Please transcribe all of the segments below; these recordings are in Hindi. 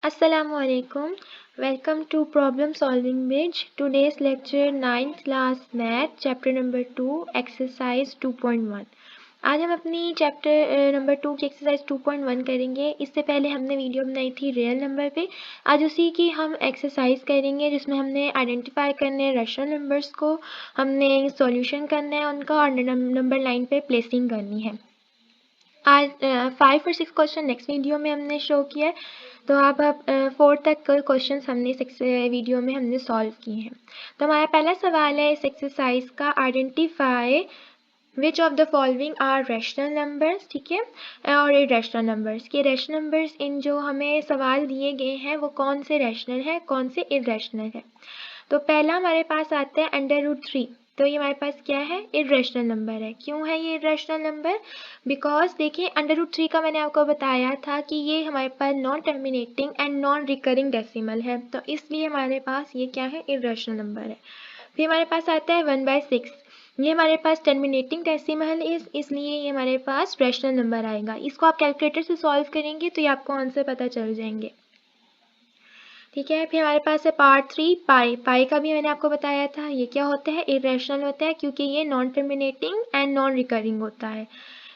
Assalamualaikum. Welcome to Problem Solving Bridge. Today's lecture 9th class Math chapter number 2 exercise 2.1. आज हम अपनी चैप्टर नंबर 2 की एक्सरसाइज 2.1 करेंगे। इससे पहले हमने वीडियो बनाई थी रियल नंबर पे। आज उसी की हम एक्सरसाइज करेंगे जिसमें हमने आइडेंटिफाई करने हैं रैशनल नंबर्स को, हमने सॉल्यूशन करना है उनका और नंबर लाइन पे प्लेसिंग करनी है। आज 5 और 6 क्वेश्चन नेक्स्ट वीडियो में हमने शो किया है, तो अब 4 तक क्वेश्चन हमने वीडियो में हमने सॉल्व किए हैं। तो हमारा पहला सवाल है इस एक्सरसाइज का, identify which of the following are rational numbers, ठीक है, और इरेशनल नंबर्स। के रैशनल नंबर्स इन जो हमें सवाल दिए गए हैं वो कौन से रैशनल है, कौन से इरेशनल है। तो पहला हमारे पास आता है √3। तो ये हमारे पास क्या है, इरेशनल नंबर है। क्यों है ये इरेशनल नंबर? बिकॉज देखिए √3 का मैंने आपको बताया था कि ये हमारे पास non terminating and non recurring decimal है, तो इसलिए हमारे पास ये क्या है, इरेशनल नंबर है। फिर हमारे पास आता है 1/6। ये हमारे पास टर्मिनेटिंग डेसिमल इसलिए ये हमारे पास रैशनल नंबर आएगा। इसको आप कैलकुलेटर से सॉल्व करेंगे तो ये आपको आंसर पता चल जाएंगे, ठीक है। फिर हमारे पास है पार्ट 3 पाई का भी मैंने आपको बताया था, ये क्या होता है, इरेशनल होता है क्योंकि ये non terminating and non recurring होता है।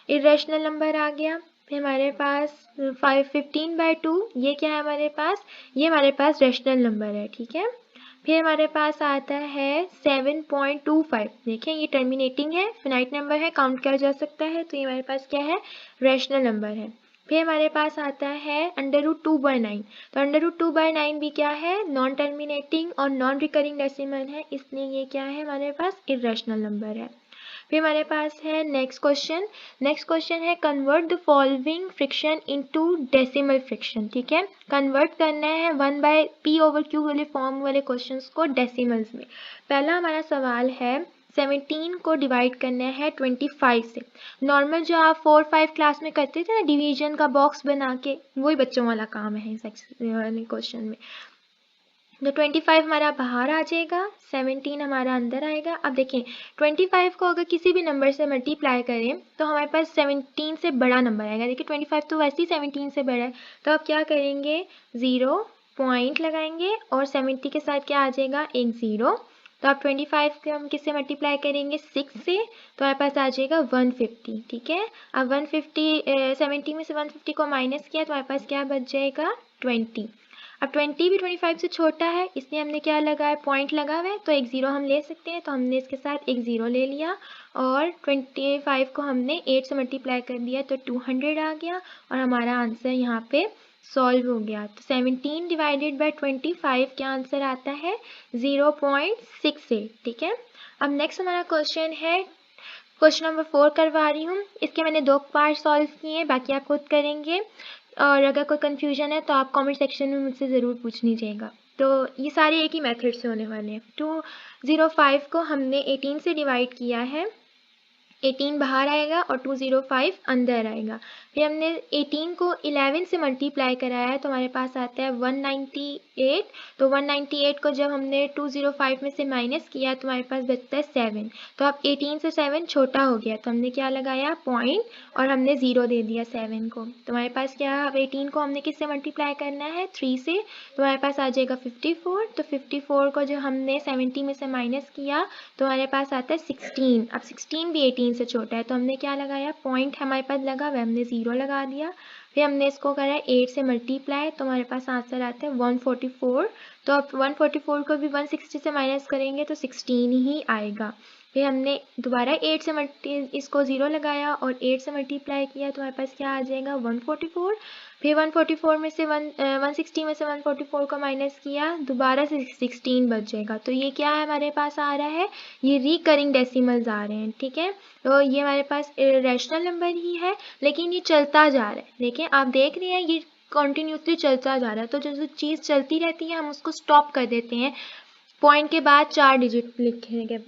इरेशनल नंबर आ गया। फिर हमारे पास 15/2, ये क्या है हमारे पास, ये हमारे पास रैशनल नंबर है, ठीक है। फिर हमारे पास आता है 7.25। देखें ये टर्मिनेटिंग है, फिनाइट नंबर है, काउंट किया जा सकता है, तो ये हमारे पास क्या है, रैशनल नंबर है। फिर हमारे पास आता है √2/9। तो √2/9 भी क्या है, नॉन टर्मिनेटिंग और नॉन रिकरिंग डेसिमल है, इसलिए ये क्या है हमारे पास, इरेशनल नंबर है। फिर हमारे पास है नेक्स्ट क्वेश्चन है convert the following friction into decimal friction, ठीक है। कन्वर्ट करना है 1/p/q वाले फॉर्म वाले क्वेश्चंस को डेसिमल्स में। पहला हमारा सवाल है 17 को डिवाइड करना है 25 से। नॉर्मल जो आप 4-5 क्लास में करते थे ना, डिवीजन का बॉक्स बना के, वही बच्चों वाला काम है इस क्वेश्चन में। तो 25 हमारा बाहर आ जाएगा, 17 हमारा अंदर आएगा। अब देखें 25 को अगर किसी भी नंबर से मल्टीप्लाई करें तो हमारे पास 17 से बड़ा नंबर आएगा। देखिए 25 तो वैसे ही 17 से बड़ा है, तो अब क्या करेंगे, 0 पॉइंट लगाएंगे और 70 के साथ क्या आ जाएगा, एक 0। तो अब 25 को हम किससे मल्टीप्लाई करेंगे, 6 से, तो हमारे पास आ जाएगा 150, ठीक है। अब 150 70 में से 150 को माइनस किया तो हमारे पास क्या बच जाएगा, 20। अब 20 भी 25 से छोटा है, इसलिए हमने क्या लगाया, पॉइंट लगा हुआ है, तो एक 0 हम ले सकते हैं, तो हमने इसके साथ एक 0 ले लिया और 25 को हमने 8 से मल्टीप्लाई कर दिया तो 200 आ गया और हमारा आंसर यहाँ पे सॉल्व हो गया। तो 17 डिवाइडेड बाय 25 क्या आंसर आता है, 0.68, ठीक है। अब नेक्स्ट हमारा क्वेश्चन है, क्वेश्चन नंबर 4 करवा रही हूँ। इसके मैंने 2 पार्ट सॉल्व किए हैं, बाकी आप खुद करेंगे और अगर कोई कंफ्यूजन है तो आप कमेंट सेक्शन में मुझसे ज़रूर पूछ लीजिएगा। तो ये सारे एक ही मेथड से होने वाले हैं। 205 को हमने 18 से डिवाइड किया है, 18 बाहर आएगा और 205 अंदर आएगा। फिर हमने 18 को 11 से मल्टीप्लाई कराया है तो हमारे पास आता है 198। तो 198 को जब हमने 205 में से माइनस किया तो हमारे पास बचता है 7। तो अब 18 से 7 छोटा हो गया तो हमने क्या लगाया, पॉइंट, और हमने 0 दे दिया 7 को। तो हमारे पास क्या, अब 18 को हमने किससे मल्टीप्लाई करना है, 3 से, तो हमारे पास आ जाएगा 54। तो 54 को जो हमने 70 में से माइनस किया तो हमारे पास आता है 16। अब 16 भी 18 से छोटा है तो हमने क्या लगाया, पॉइंट हमारे पास लगा हुआ, हमने 0 लगा दिया। फिर हमने इसको करा 8 से मल्टीप्लाई तो हमारे पास आंसर आता है 144। तो अब 144 को भी 160 से माइनस करेंगे तो 16 ही आएगा। फिर हमने दोबारा 8 से इसको 0 लगाया और 8 से मल्टीप्लाई किया तो हमारे पास क्या आ जाएगा, 144। फिर 144 में से 160 में से 144 को माइनस किया, दोबारा से 16 बच जाएगा। तो ये क्या है हमारे पास आ रहा है, ये रिकरिंग डेसिमल्स आ रहे हैं, ठीक है। तो ये हमारे पास रैशनल नंबर ही है लेकिन ये चलता जा रहा है। देखिए आप देख रहे हैं ये कंटिन्यूसली चलता जा रहा है, तो जो चीज़ चलती रहती है हम उसको स्टॉप कर देते हैं। पॉइंट के बाद 4 डिजिट लिखने के,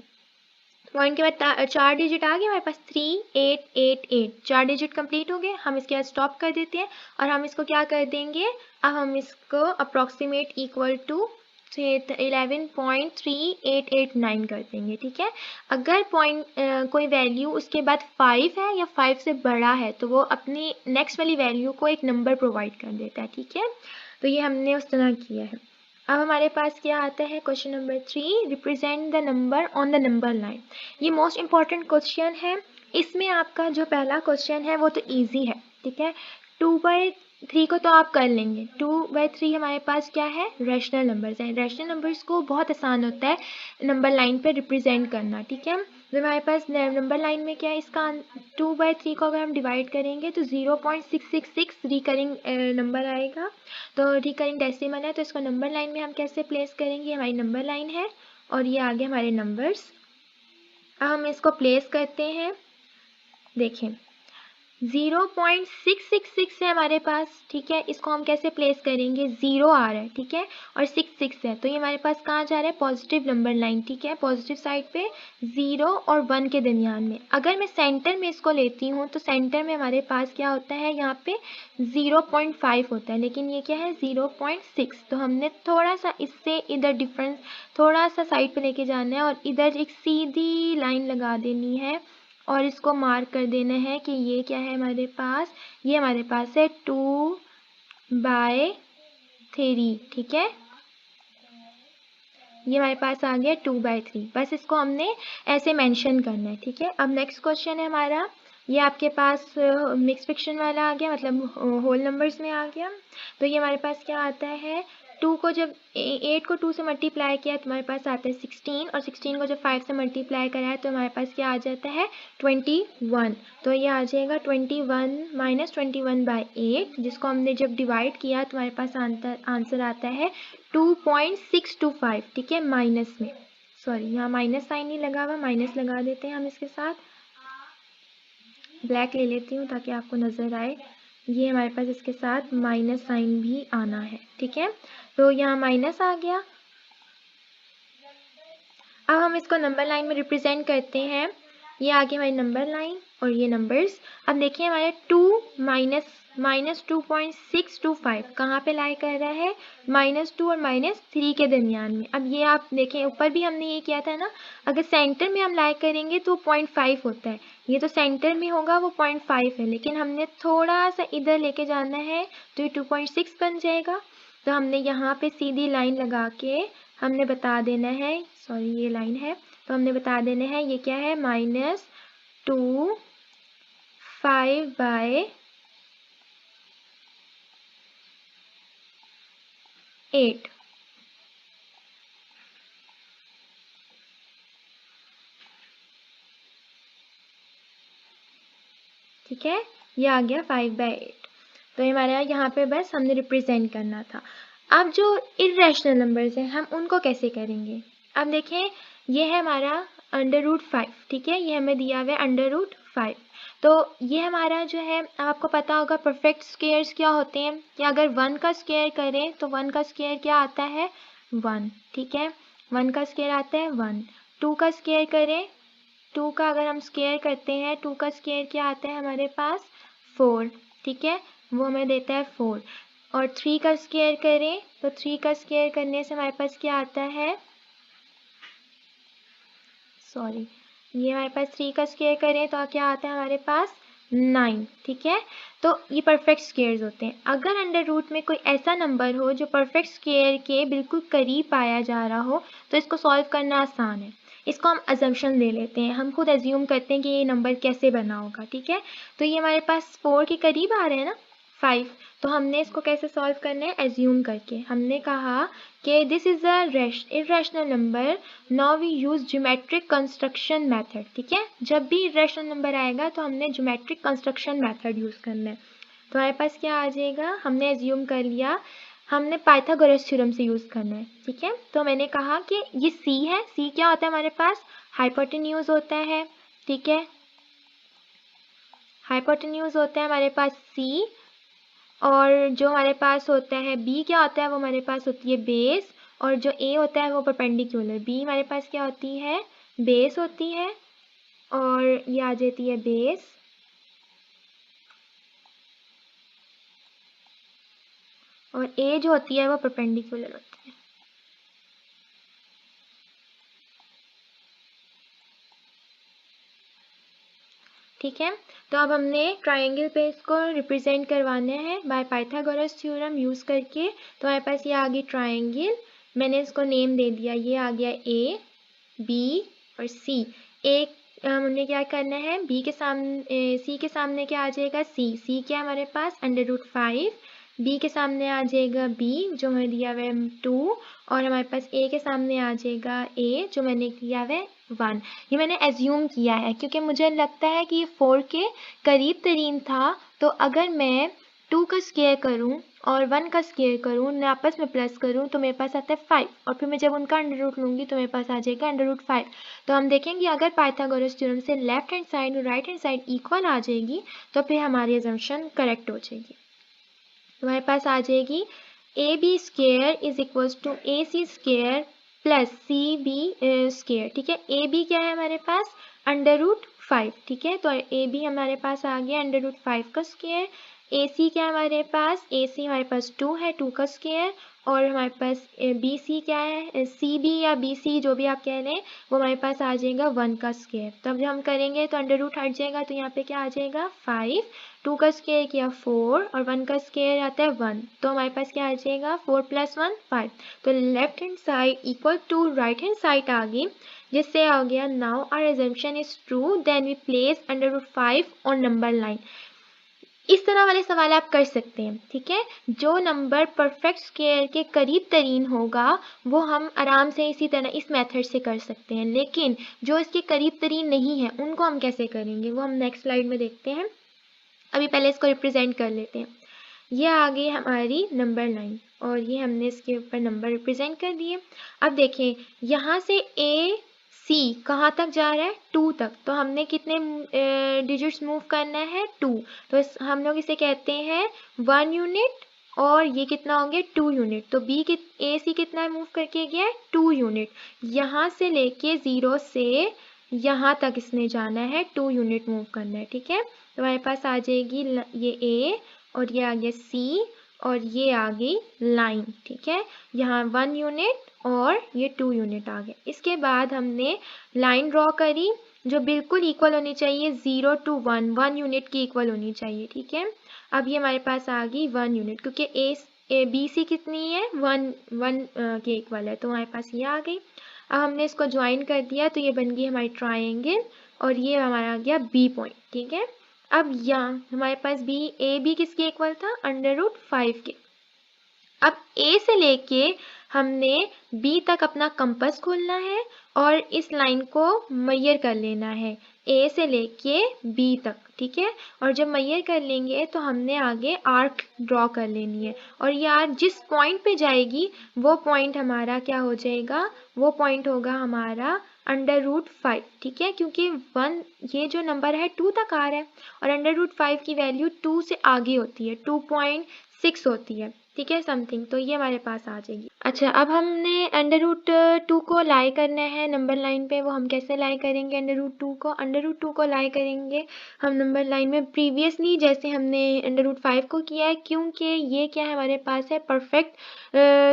पॉइंट के बाद 4 डिजिट आ गए हमारे पास, 3888, 4 डिजिट कंप्लीट हो गए, हम इसके बाद स्टॉप कर देते हैं और हम इसको क्या कर देंगे, अब हम इसको अप्रॉक्सीमेट इक्वल टू 11.3889 कर देंगे, ठीक है। अगर कोई वैल्यू उसके बाद 5 है या 5 से बड़ा है तो वो अपनी नेक्स्ट वाली वैल्यू को एक नंबर प्रोवाइड कर देता है, ठीक है। तो ये हमने उस तरह किया है। अब हमारे पास क्या आता है, question number 3, represent the number on the number line. ये मोस्ट इंपॉर्टेंट क्वेश्चन है। इसमें आपका जो पहला क्वेश्चन है वो तो इजी है, ठीक है। 2/3 को तो आप कर लेंगे। 2/3 हमारे पास क्या है, रैशनल नंबर्स हैं। रैशनल नंबर्स को बहुत आसान होता है नंबर लाइन पे रिप्रेजेंट करना, ठीक है। तो हमारे पास नंबर लाइन में क्या है, इसका 2/3 को अगर हम डिवाइड करेंगे तो 0.666 रिकरिंग नंबर आएगा। तो रिकरिंग डेसिमल है, तो इसको नंबर लाइन में हम कैसे प्लेस करेंगे, हमारी नंबर लाइन है और ये आगे हमारे नंबर्स। अब हम इसको प्लेस करते हैं। देखें 0.666 है हमारे पास, ठीक है। इसको हम कैसे प्लेस करेंगे, 0 आ रहा है, ठीक है, और 6 है, तो ये हमारे पास कहाँ जा रहा है, पॉजिटिव नंबर लाइन, ठीक है, पॉजिटिव साइड पे 0 और 1 के दरमियान में। अगर मैं सेंटर में इसको लेती हूँ तो सेंटर में हमारे पास क्या होता है, यहाँ पे 0.5 होता है, लेकिन ये क्या है 0.6। तो हमने थोड़ा सा इससे इधर डिफरेंस थोड़ा सा साइड पे लेके जाना है और इधर एक सीधी लाइन लगा देनी है और इसको मार्क कर देना है कि ये क्या है हमारे पास, ये हमारे पास है 2/3, ठीक है। ये हमारे पास आ गया 2/3, बस इसको हमने ऐसे मेंशन करना है, ठीक है। अब नेक्स्ट क्वेश्चन है हमारा, ये आपके पास मिक्स फ्रैक्शन वाला आ गया, मतलब होल नंबर्स में आ गया। तो ये हमारे पास क्या आता है, 2 को जब 8 को 2 से मल्टीप्लाई किया तो हमारे पास आता है 16, और 16 को जब 5 से मल्टीप्लाई करा है तो हमारे पास क्या आ जाता है 21। तो ये आ जाएगा 21 माइनस 21/8, जिसको हमने जब डिवाइड किया तो हमारे पास आंसर आता है 2.625, ठीक है, माइनस में। सॉरी, यहाँ माइनस साइन नहीं लगा हुआ, माइनस लगा देते हैं हम इसके साथ। ब्लैक ले लेती हूँ ताकि आपको नज़र आए। ये हमारे पास इसके साथ माइनस साइन भी आना है, ठीक है। तो यहाँ माइनस आ गया। अब हम इसको नंबर लाइन में रिप्रेजेंट करते हैं। ये आ गई हमारी नंबर लाइन और ये नंबर्स। अब देखिए हमारे 2 माइनस 2.625 कहाँ पे लाई कर रहा है, -2 और -3 के दरमियान में। अब ये आप देखें, ऊपर भी हमने ये किया था ना, अगर सेंटर में हम लाई करेंगे तो 0.5 होता है। ये तो सेंटर में होगा, वो 0.5 है, लेकिन हमने थोड़ा सा इधर लेके जाना है तो ये 2.6 बन जाएगा। तो हमने यहाँ पे सीधी लाइन लगा के हमने बता देना है, सॉरी ये लाइन है, तो हमने बता देना है ये क्या है, -2 5/8, ठीक है। ये आ गया 5/8। तो ये हमारा यहाँ पे बस हमने रिप्रेजेंट करना था। अब जो इर्रेशनल नंबर्स हैं हम उनको कैसे करेंगे। अब देखें, ये है हमारा √5, ठीक है, ये हमें दिया हुआ है √5। तो ये हमारा जो है, आपको पता होगा परफेक्ट स्क्वायर्स क्या होते हैं, कि अगर 1 का स्क्वायर करें तो 1 का स्क्वायर क्या आता है 1, ठीक है, 1 का स्क्वायर आता है 1। 2 का स्क्वायर करें, 2 का अगर हम स्क्वायर करते हैं, 2 का स्क्वायर क्या आता है हमारे पास 4, ठीक है, वो हमें देता है 4। और 3 का स्क्वायर करें तो 3 का स्क्वायर करने से हमारे पास क्या आता है, सॉरी, ये हमारे पास 3 का स्क्वायर करें तो क्या आता है हमारे पास 9, ठीक है। तो ये परफेक्ट स्क्वायर्स होते हैं। अगर अंडर रूट में कोई ऐसा नंबर हो जो परफेक्ट स्क्वायर के बिल्कुल करीब पाया जा रहा हो तो इसको सॉल्व करना आसान है। इसको हम अजम्पशन ले लेते हैं, हम खुद एज्यूम करते हैं कि ये नंबर कैसे बना होगा, ठीक है। तो ये हमारे पास 4 के करीब आ रहे हैं ना 5, तो हमने इसको कैसे सॉल्व करना है, एज्यूम करके। हमने कहा कि this is a irrational number, now we use geometric construction method, ठीक है। जब भी इर्रेशनल नंबर आएगा तो हमने ज्योमेट्रिक कंस्ट्रक्शन मेथड यूज करना है। तो हमारे पास क्या आ जाएगा, हमने एज्यूम कर लिया, हमने पाइथागोरस थ्योरम से यूज करना है, ठीक है। तो मैंने कहा कि ये सी है, सी क्या होता है हमारे पास, हाइपोटेन्यूज होता है, ठीक है, हाइपोटेन्यूज होता है हमारे पास सी। और जो हमारे पास होता है बी क्या होता है, वो हमारे पास होती है बेस, और जो ए होता है वो परपेंडिकुलर। बी हमारे पास क्या होती है, बेस होती है, और ये आ जाती है बेस, और ए जो होती है वो परपेंडिकुलर होती है। ठीक है। तो अब हमने ट्राइंगल पे इसको रिप्रेजेंट करवाना है बाय पाइथागोरस थ्योरम यूज़ करके। तो हमारे पास ये आ गई ट्राइंगल, मैंने इसको नेम दे दिया, ये आ गया ए बी और सी। एक हमने क्या करना है, बी के सामने सी के सामने क्या आ जाएगा, सी क्या है हमारे पास √5, बी के सामने आ जाएगा बी जो हमें दिया हुआ है 2, और हमारे पास ए के सामने आ जाएगा ए जो मैंने किया हुआ है 1। ये मैंने एज्यूम किया है क्योंकि मुझे लगता है कि ये 4 के करीब तरीन था। तो अगर मैं 2 का स्क्वायर करूं और 1 का स्क्वायर करूं, उन्हें आपस में प्लस करूं, तो मेरे पास आता है 5, और फिर मैं जब उनका अंडर रूट लूंगी तो मेरे पास आ जाएगा √5। तो हम देखेंगे अगर पाइथागोरस थ्योरम से लेफ्ट हैंड साइड और राइट हैंड साइड इक्वल आ जाएगी तो फिर हमारी अजम्पशन करेक्ट हो जाएगी। तो हमारे पास आ जाएगी AB² is equals to AC² plus CB² ठीक है। AB क्या है हमारे पास √5 ठीक है। तो AB हमारे पास आ गया √5 का स्क्वायर। AC क्या है हमारे पास, AC हमारे पास 2 है, 2 का स्क्वायर, और हमारे पास BC क्या है, CB या BC जो भी आप कह लें, वो हमारे पास आ जाएगा 1 का स्क्वायर। तो अब जब हम करेंगे तो अंडर रूट हट जाएगा, तो यहाँ पे क्या आ जाएगा 5, 2 का स्क्वायर किया 4 और 1 का स्क्वायर आता है 1, तो हमारे पास क्या आ जाएगा 4 + 1 5। तो left hand side equal to right hand side आ गई, जिससे आ गया now our assumption is true then we place √5 on number line. इस तरह वाले सवाल आप कर सकते हैं, ठीक है। जो नंबर परफेक्ट स्क्वायर के करीब तरीन होगा वो हम आराम से इसी तरह इस मेथड से कर सकते हैं, लेकिन जो इसके करीब तरीन नहीं है उनको हम कैसे करेंगे वो हम नेक्स्ट स्लाइड में देखते हैं। अभी पहले इसको रिप्रेजेंट कर लेते हैं। ये आ गई हमारी नंबर लाइन और ये हमने इसके ऊपर नंबर रिप्रेजेंट कर दिए। अब देखें यहाँ से ए सी कहाँ तक जा रहा है 2 तक, तो हमने कितने डिजिट्स मूव करना है 2, तो हम लोग इसे कहते हैं 1 यूनिट, और ये कितना हो गया 2 यूनिट। तो ए सी कितना मूव करके गया है 2 यूनिट। यहाँ से लेके 0 से यहाँ तक इसने जाना है 2 यूनिट मूव करना है, ठीक है। तो हमारे पास आ जाएगी ये ए और ये आ गया सी और ये आ गई लाइन, ठीक है। यहाँ 1 यूनिट और ये 2 यूनिट आ गए। इसके बाद हमने लाइन ड्रॉ करी जो बिल्कुल इक्वल होनी चाहिए 0 to 1, 1 यूनिट की इक्वल होनी चाहिए, ठीक है। अब ये हमारे पास आ गई 1 यूनिट क्योंकि ए बी सी कितनी है 1 के इक्वल है, तो हमारे पास ये आ गई। अब हमने इसको ज्वाइन कर दिया तो ये बन गई हमारी ट्राइंगल और ये हमारा आ गया बी पॉइंट, ठीक है। अब यहाँ हमारे पास ए बी किसके इक्वल था √5 के। अब ए से लेके हमने बी तक अपना कंपास खोलना है और इस लाइन को मेजर कर लेना है ए से लेके बी तक, ठीक है। और जब मेजर कर लेंगे तो हमने आगे आर्क ड्रॉ कर लेनी है, और ये आर्क जिस पॉइंट पे जाएगी वो पॉइंट हमारा क्या हो जाएगा, वो पॉइंट होगा हमारा √5, ठीक है। क्योंकि 1 ये जो नंबर है 2 तक आ रहा है और √5 की वैल्यू 2 से आगे होती है, 2.6 होती है, ठीक है समथिंग। तो ये हमारे पास आ जाएगी। अच्छा, अब हमने √2 को लाई करना है नंबर लाइन पे। वो हम कैसे लाई करेंगे √2 को लाई करेंगे हम नंबर लाइन में प्रीवियसली जैसे हमने √5 को किया है, क्योंकि ये क्या है हमारे पास है परफेक्ट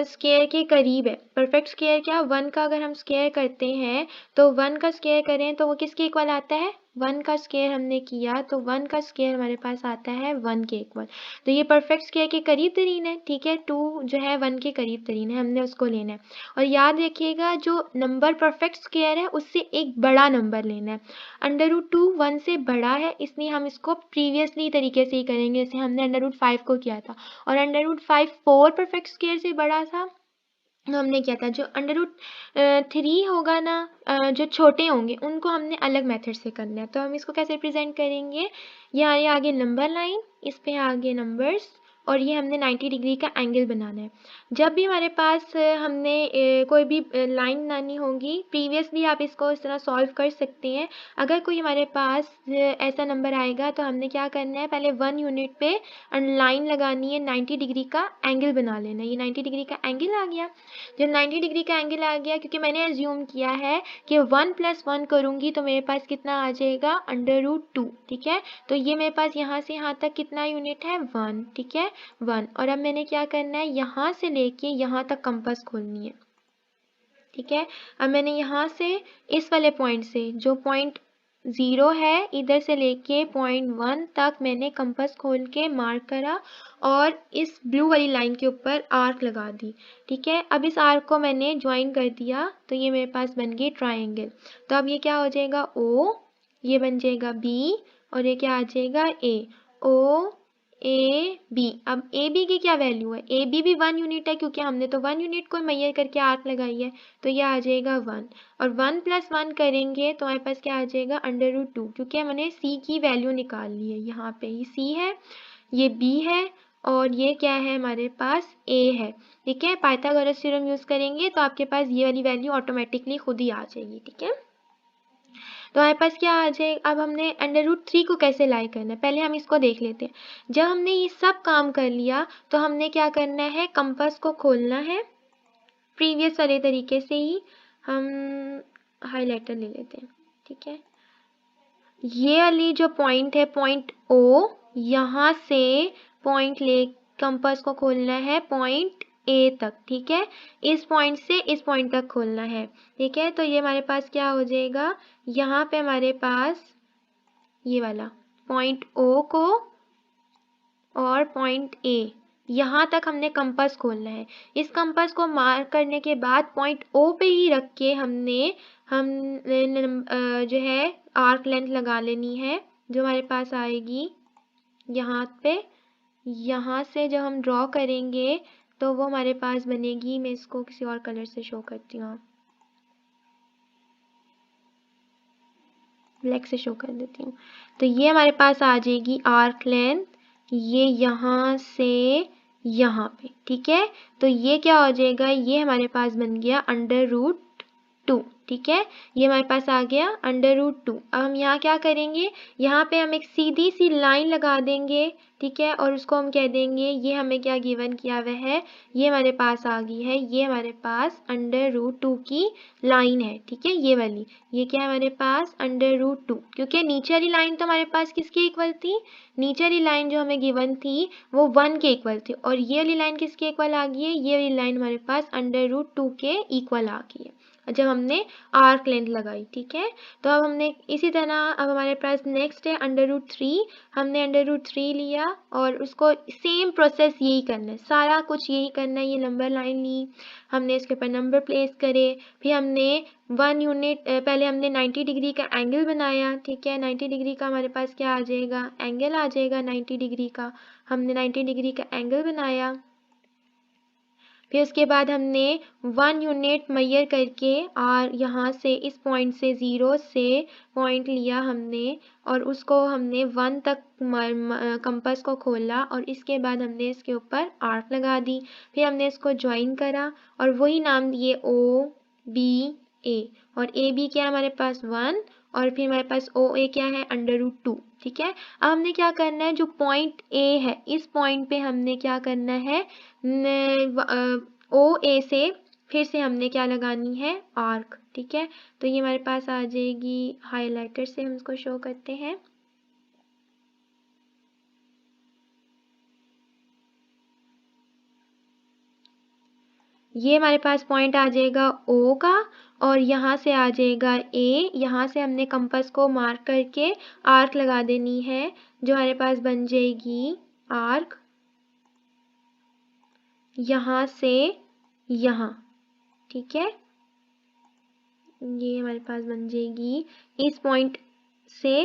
स्क्वायर के करीब है। परफेक्ट स्क्वायर क्या 1 का अगर हम स्क्वायर करते हैं तो 1 का स्क्वायर करें तो वो किसके इक्वल आता है 1 का स्क्वायर हमने किया तो 1 का स्क्वायर हमारे पास आता है 1 के इक्वल। तो ये परफेक्ट स्क्वायर के करीब तरीन है, ठीक है। 2 जो है 1 के करीब तरीन है, हमने उसको लेना है। और याद रखिएगा जो नंबर परफेक्ट स्क्वायर है उससे एक बड़ा नंबर लेना है। √2 1 से बड़ा है, इसलिए हम इसको प्रीवियसली तरीके से ही करेंगे जैसे हमने √5 को किया था। और √5 4 परफेक्ट स्क्वायर से बड़ा था तो हमने किया था। जो √3 होगा ना, जो छोटे होंगे उनको हमने अलग मेथड से करना है। तो हम इसको कैसे रिप्रेजेंट करेंगे, यहाँ ये आगे नंबर लाइन, इस पे आगे नंबर्स, और ये हमने 90 डिग्री का एंगल बनाना है। जब भी हमारे पास हमने कोई भी लाइन बनानी होगी, प्रीवियसली आप इसको इस तरह सॉल्व कर सकते हैं। अगर कोई हमारे पास ऐसा नंबर आएगा तो हमने क्या करना है, पहले 1 यूनिट पे लाइन लगानी है, 90 डिग्री का एंगल बना लेना है। ये 90 डिग्री का एंगल आ गया। जब 90 डिग्री का एंगल आ गया, क्योंकि मैंने एज्यूम किया है कि 1 + 1 करूंगी तो मेरे पास कितना आ जाएगा √2, ठीक है। तो ये मेरे पास यहाँ से यहाँ तक कितना यूनिट है 1, ठीक है 1। और अब मैंने क्या करना है, यहाँ से लेके यहाँ तक कंपास खोलनी है, ठीक है। अब मैंने यहाँ से इस वाले पॉइंट से जो पॉइंट 0 है, इधर से लेके पॉइंट 1 तक मैंने कंपास खोल के मार्क करा और इस ब्लू वाली लाइन के ऊपर आर्क लगा दी। ठीक है, अब इस आर्क को मैंने ज्वाइन कर दिया तो ये मेरे पास बन गई ट्राइंगल। तो अब ये क्या हो जाएगा O, ये बन जाएगा B और ये क्या आ जाएगा A। O ए बी, अब ए बी की क्या वैल्यू है, ए बी भी 1 यूनिट है क्योंकि हमने तो 1 यूनिट को मेजर करके आर्क लगाई है, तो ये आ जाएगा 1 और 1 + 1 करेंगे तो हमारे पास क्या आ जाएगा √2, क्योंकि हमने c की वैल्यू निकाल ली है। यहाँ पे ये c है, ये b है और ये क्या है हमारे पास a है। ठीक है, पाइथागोरस थ्योरम यूज करेंगे तो आपके पास ये वाली वैल्यू ऑटोमेटिकली खुद ही आ जाएगी। ठीक है, तो हमारे पास क्या आ जाएगा, अब हमने √3 को कैसे लाई करना है पहले हम इसको देख लेते हैं। जब हमने ये सब काम कर लिया तो हमने क्या करना है, कंपास को खोलना है प्रीवियस वाले तरीके से ही। हम हाइलाइटर ले लेते हैं। ठीक है, ये वाली जो पॉइंट है पॉइंट O, यहाँ से पॉइंट ले कंपास को खोलना है पॉइंट A तक। ठीक है, इस पॉइंट से इस पॉइंट तक खोलना है। ठीक है, तो ये हमारे पास क्या हो जाएगा, यहाँ पे हमारे पास ये वाला पॉइंट O को और पॉइंट A यहाँ तक हमने कंपास खोलना है। इस कंपास को मार्क करने के बाद पॉइंट O पे ही रख के हम जो है आर्क लेंथ लगा लेनी है, जो हमारे पास आएगी यहाँ पे। यहाँ से जब हम ड्रॉ करेंगे तो वो हमारे पास बनेगी, मैं इसको किसी और कलर से शो करती हूँ, ब्लैक से शो कर देती हूँ। तो ये हमारे पास आ जाएगी आर्क लेंथ, ये यहाँ से यहाँ पे। ठीक है, तो ये क्या हो जाएगा, ये हमारे पास बन गया √2। ठीक है, ये हमारे पास आ गया √2। अब हम यहाँ क्या करेंगे, यहाँ पे हम एक सीधी सी लाइन लगा देंगे। ठीक है, और उसको हम कह देंगे ये हमें क्या गिवन किया हुआ है, ये हमारे पास आ गई है, ये हमारे पास √2 की लाइन है। ठीक है, ये वाली, ये क्या है हमारे पास √2, क्योंकि नीचे वाली लाइन तो हमारे पास किसके इक्वल थी, नीचे वाली लाइन जो हमें गिवन थी वो 1 के इक्वल थी और ये वाली लाइन किसके इक्वल आ गई है, ये वाली लाइन हमारे पास √2 के इक्वल आ गई है जब हमने आर्क लेंथ लगाई। ठीक है, तो अब हमने इसी तरह, अब हमारे पास नेक्स्ट है √3। हमने √3 लिया और उसको सेम प्रोसेस यही करना है, सारा कुछ यही करना है। ये नंबर लाइन ली, हमने इसके ऊपर नंबर प्लेस करे, फिर हमने 1 यूनिट पहले हमने 90 डिग्री का एंगल बनाया। ठीक है, 90 डिग्री का हमारे पास क्या आ जाएगा, एंगल आ जाएगा 90 डिग्री का। हमने 90 डिग्री का एंगल बनाया, फिर उसके बाद हमने 1 यूनिट मेजर करके और यहाँ से इस पॉइंट से 0 से पॉइंट लिया हमने और उसको हमने 1 तक कंपास को खोला और इसके बाद हमने इसके ऊपर आर्क लगा दी। फिर हमने इसको ज्वाइन करा और वही नाम दिए O B A, और A B क्या है हमारे पास 1 और फिर हमारे पास O A क्या है √2। ठीक है, अब हमने क्या करना है, जो पॉइंट A है इस पॉइंट पे हमने क्या करना है, O A से फिर से हमने क्या लगानी है, आर्क। ठीक है, तो ये हमारे पास आ जाएगी, हाइलाइटर से हम इसको शो करते हैं। ये हमारे पास पॉइंट आ जाएगा O का और यहाँ से आ जाएगा A। यहाँ से हमने कंपास को मार्क करके आर्क लगा देनी है, जो हमारे पास बन जाएगी आर्क यहाँ से यहाँ। ठीक है, ये हमारे पास बन जाएगी इस पॉइंट से,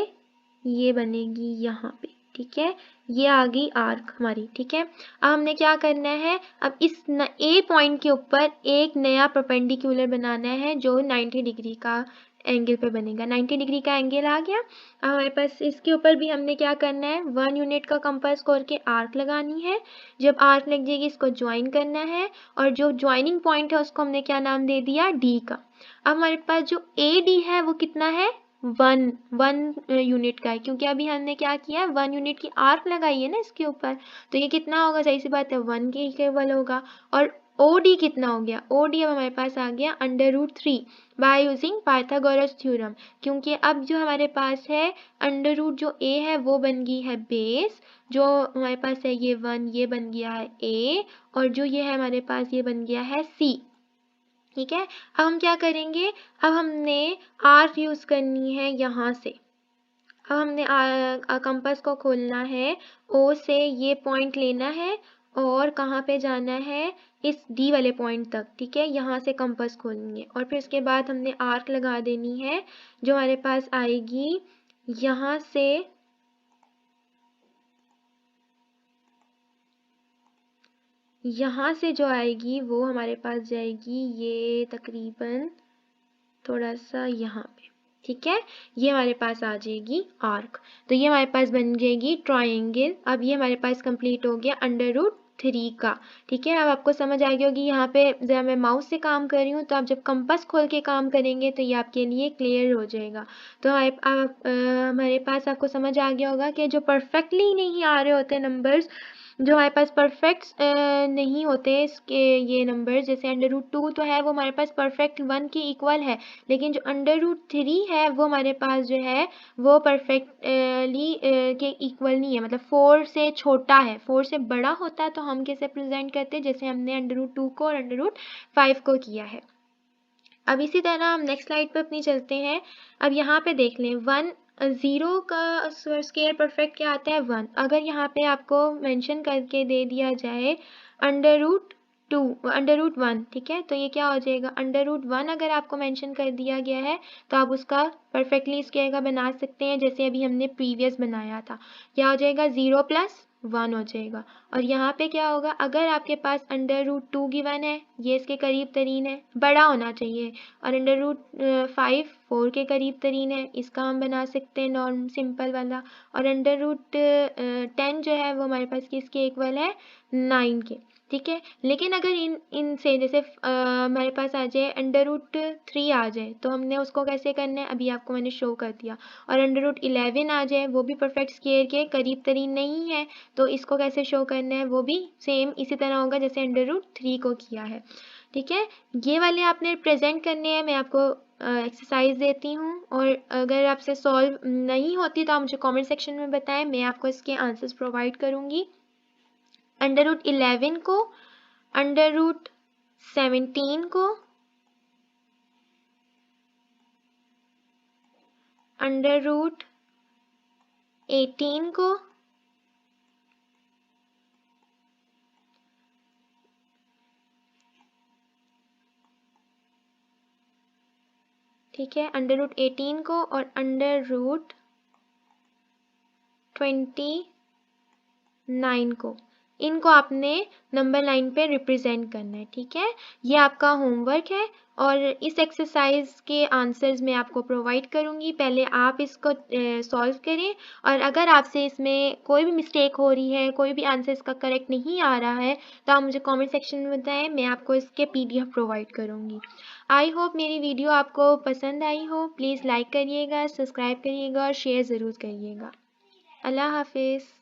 ये बनेगी यहाँ पे। ठीक है, ये आ गई आर्क हमारी। ठीक है, अब हमने क्या करना है, अब इस A पॉइंट के ऊपर एक नया परपेंडिकुलर बनाना है जो 90 डिग्री का एंगल पे बनेगा। 90 डिग्री का एंगल आ गया। अब हमारे पास इसके ऊपर भी हमने क्या करना है, 1 यूनिट का कंपास खोल के आर्क लगानी है। जब आर्क लग जाएगी इसको ज्वाइन करना है और जो ज्वाइनिंग पॉइंट है उसको हमने क्या नाम दे दिया, D का। अब हमारे पास जो AD है वो कितना है, 1 यूनिट का है, क्योंकि अभी हमने क्या किया है, 1 यूनिट की आर्क लगाई है ना इसके ऊपर, तो ये कितना होगा, सही सी बात है 1 के इक्वल होगा। और OD कितना हो गया, OD अब हमारे पास आ गया √3 बाय यूजिंग पाइथागोरस थ्योरम, क्योंकि अब जो हमारे पास है √ जो A है वो बन गई है बेस, जो हमारे पास है ये 1, ये बन गया है A और जो ये है हमारे पास ये बन गया है C। ठीक है, अब हम क्या करेंगे, अब हमने आर्क यूज करनी है यहाँ से। अब हमने कंपास को खोलना है, ओ से ये पॉइंट लेना है और कहाँ पे जाना है, इस डी वाले पॉइंट तक, ठीक है। यहाँ से कंपास खोलेंगे और फिर उसके बाद हमने आर्क लगा देनी है जो हमारे पास आएगी यहाँ से जो आएगी वो हमारे पास जाएगी ये तकरीबन थोड़ा सा यहाँ पे, ठीक है। ये हमारे पास आ जाएगी आर्क, तो ये हमारे पास बन जाएगी ट्रायंगल। अब ये हमारे पास कंप्लीट हो गया √3 का, ठीक है। अब आपको समझ आ गया होगी यहाँ पे जब मैं माउस से काम कर रही हूँ तो आप जब कंपास खोल के काम करेंगे तो ये आपके लिए क्लियर हो जाएगा। तो हमारे पास आपको समझ आ गया होगा कि जो परफेक्टली नहीं आ रहे होते नंबर्स, जो हमारे पास परफेक्ट नहीं होते इसके ये नंबर, जैसे √2 तो है वो हमारे पास परफेक्ट 1 के इक्वल है, लेकिन जो √3 है वो हमारे पास जो है वो परफेक्टली के इक्वल नहीं है, मतलब 4 से छोटा है। 4 से बड़ा होता है तो हम कैसे प्रेजेंट करते हैं, जैसे हमने √2 को और √5 को किया है। अब इसी तरह हम नेक्स्ट स्लाइड पर अपनी चलते हैं। अब यहाँ पे देख लें 0 का स्क्वायर परफेक्ट क्या आता है 1। अगर यहाँ पे आपको मेंशन करके दे दिया जाए √1, ठीक है, तो ये क्या हो जाएगा √1। अगर आपको मेंशन कर दिया गया है तो आप उसका परफेक्टली स्क्वायर का बना सकते हैं, जैसे अभी हमने प्रीवियस बनाया था। क्या हो जाएगा 0 + 1 हो जाएगा। और यहाँ पे क्या होगा, अगर आपके पास √2 गिवन है, ये इसके करीब तरीन है, बड़ा होना चाहिए, और √5 4 के करीब तरीन है, इसका हम बना सकते हैं नॉर्म सिंपल वाला। और √10 जो है वो हमारे पास किसके इक्वल है 9 के, ठीक है। लेकिन अगर इनसे जैसे हमारे पास आ जाए √3 आ जाए तो हमने उसको कैसे करना है, अभी आपको मैंने शो कर दिया। और √11 आ जाए, वो भी परफेक्ट स्क्वायर के करीब तरीन नहीं है, तो इसको कैसे शो करना है, वो भी सेम इसी तरह होगा जैसे √3 को किया है, ठीक है। ये वाले आपने प्रेजेंट करने हैं। मैं आपको एक्सरसाइज देती हूँ, और अगर आपसे सॉल्व नहीं होती तो आप मुझे कमेंट सेक्शन में बताएं, मैं आपको इसके आंसर्स प्रोवाइड करूँगी। √11 को, √17 को, √18 को, ठीक है, √18 को और √29 को, इनको आपने नंबर लाइन पे रिप्रेजेंट करना है, ठीक है। ये आपका होमवर्क है और इस एक्सरसाइज के आंसर्स मैं आपको प्रोवाइड करूँगी। पहले आप इसको सॉल्व करें, और अगर आपसे इसमें कोई भी मिस्टेक हो रही है, कोई भी आंसर इसका करेक्ट नहीं आ रहा है, तो आप मुझे कमेंट सेक्शन में बताएं, मैं आपको इसके PDF प्रोवाइड करूँगी। आई होप मेरी वीडियो आपको पसंद आई हो। प्लीज़ लाइक करिएगा, सब्सक्राइब करिएगा और शेयर ज़रूर करिएगा। अल्लाह हाफिज़।